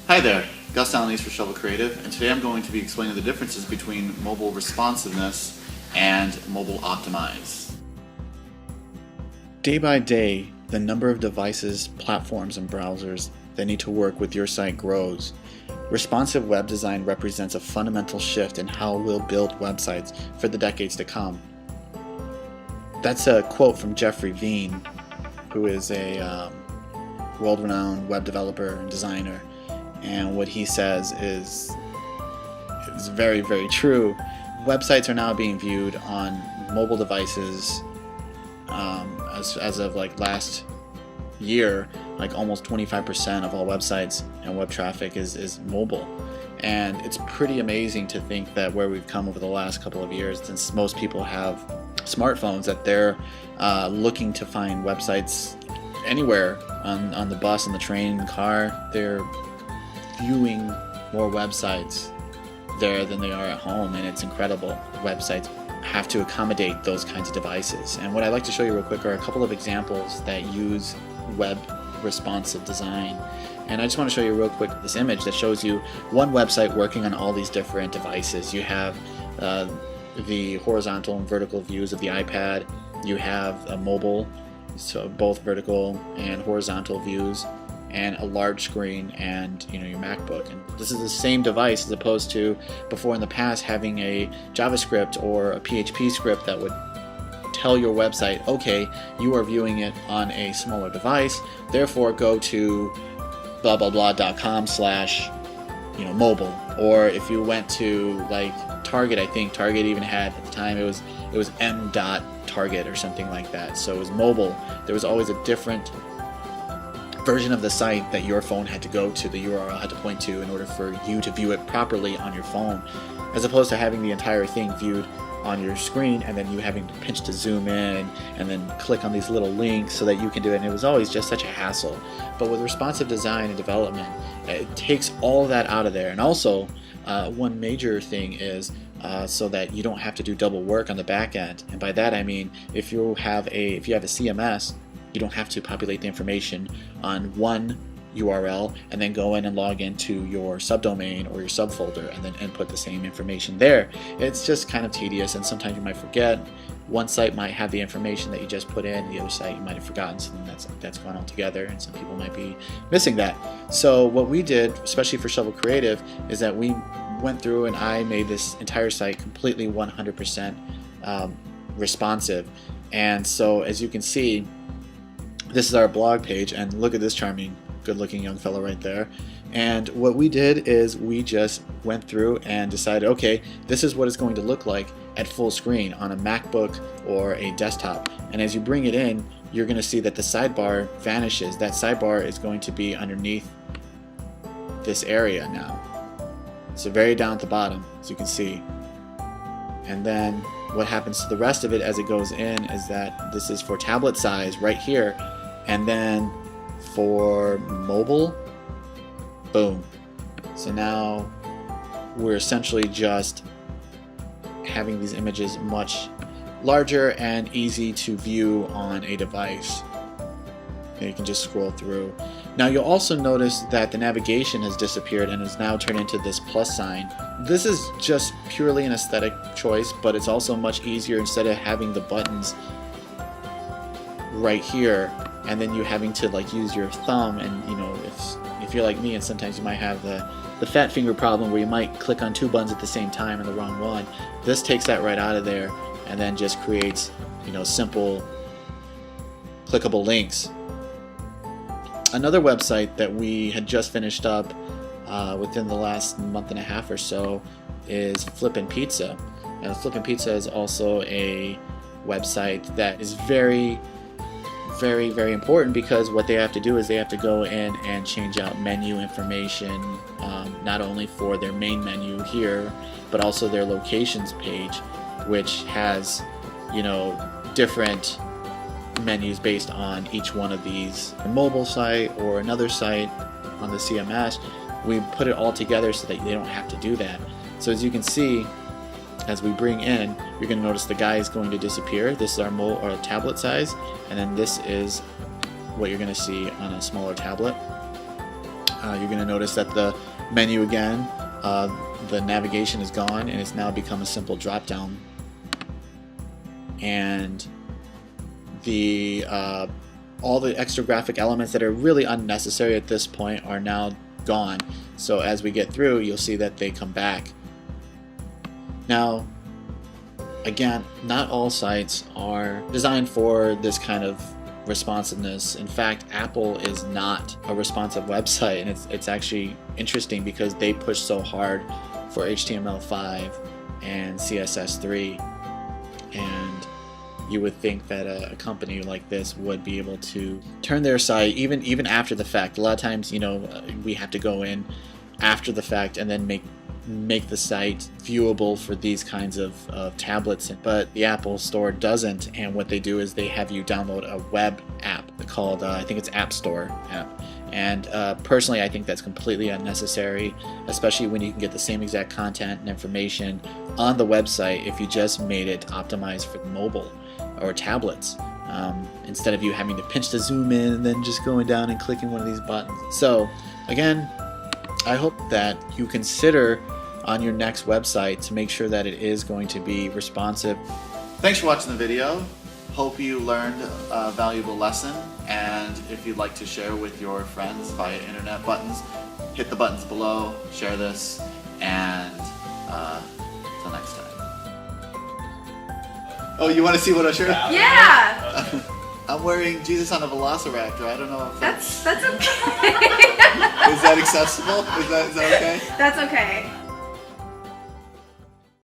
Hi there, Gus Alaniz for Shovel Creative, and today I'm going to be explaining the differences between mobile responsiveness and mobile optimize. Day by day, the number of devices, platforms, and browsers that need to work with your site grows. Responsive web design represents a fundamental shift in how we'll build websites for the decades to come. That's a quote from Jeffrey Veen, who is a world-renowned web developer and designer. And what he says is very, very true. Websites are now being viewed on mobile devices. As of like last year, like almost 25% of all websites and web traffic is mobile. And it's pretty amazing to think that where we've come over the last couple of years, since most people have smartphones, that they're looking to find websites anywhere on the bus, on the train, the car. They're viewing more websites there than they are at home, and it's incredible. The websites have to accommodate those kinds of devices. And what I'd like to show you real quick are a couple of examples that use web responsive design. And I just want to show you real quick this image that shows you one website working on all these different devices. You have the horizontal and vertical views of the iPad. You have a mobile, so both vertical and horizontal views, and a large screen, and your MacBook. And this is the same device, as opposed to before in the past having a JavaScript or a PHP script that would tell your website, okay, you are viewing it on a smaller device, therefore go to blah blah blah.com/mobile. Or if you went to like Target, I think Target even had at the time, it was m.target or something like that. So it was mobile. There was always a different version of the site that your phone had to go to, the URL had to point to, in order for you to view it properly on your phone, as opposed to having the entire thing viewed on your screen and then you having to pinch to zoom in and then click on these little links so that you can do it. And it was always just such a hassle. But with responsive design and development, it takes all that out of there. And also one major thing is so that you don't have to do double work on the back end. And by that I mean, if you have a CMS, you don't have to populate the information on one URL and then go in and log into your subdomain or your subfolder and then input the same information there. It's just kind of tedious, and sometimes you might forget. One site might have the information that you just put in, the other site you might have forgotten something that's gone all together, and some people might be missing that. So what we did, especially for Shovel Creative, is that we went through and I made this entire site completely 100% responsive. And so as you can see, this is our blog page, and look at this charming, good-looking young fellow right there. And what we did is we just went through and decided, okay, this is what it's going to look like at full screen on a MacBook or a desktop. And as you bring it in, you're going to see that the sidebar vanishes. That sidebar is going to be underneath this area now. So very down at the bottom, as you can see. And then what happens to the rest of it as it goes in is that this is for tablet size right here. And then for mobile, boom. So now we're essentially just having these images much larger and easy to view on a device. And you can just scroll through. Now you'll also notice that the navigation has disappeared and is now turned into this plus sign. This is just purely an aesthetic choice, but it's also much easier instead of having the buttons right here and then you having to like use your thumb. And if you're like me, and sometimes you might have the fat finger problem where you might click on two buttons at the same time and the wrong one. This takes that right out of there and then just creates simple clickable links. Another website that we had just finished up within the last month and a half or so is Flippin' Pizza. And Flippin' Pizza is also a website that is very, very, very important, because what they have to do is they have to go in and change out menu information, not only for their main menu here, but also their locations page, which has different menus based on each one of these, a mobile site or another site on the CMS. We put it all together so that they don't have to do that. So as you can see, as we bring in, you're going to notice the guy is going to disappear. This is our tablet size, and then this is what you're going to see on a smaller tablet. you're going to notice that the menu again, the navigation is gone and it's now become a simple drop down. And the all the extra graphic elements that are really unnecessary at this point are now gone. So as we get through, you'll see that they come back. Now, again, not all sites are designed for this kind of responsiveness. In fact, Apple is not a responsive website, and it's actually interesting because they push so hard for HTML5 and CSS3, and you would think that a company like this would be able to turn their site even after the fact. A lot of times, you know, we have to go in after the fact and then make the site viewable for these kinds of tablets, but the Apple Store doesn't. And what they do is they have you download a web app called I think it's App Store app, and personally I think that's completely unnecessary, especially when you can get the same exact content and information on the website if you just made it optimized for mobile or tablets, instead of you having to pinch to zoom in and then just going down and clicking one of these buttons. So again, I hope that you consider on your next website to make sure that it is going to be responsive. Thanks for watching the video. Hope you learned a valuable lesson, and if you'd like to share with your friends via internet buttons, hit the buttons below, share this, and until next time. Oh, you want to see what I shirt? Yeah! I'm wearing Jesus on a Velociraptor. I don't know if That's okay. is that acceptable? Is that okay? That's okay.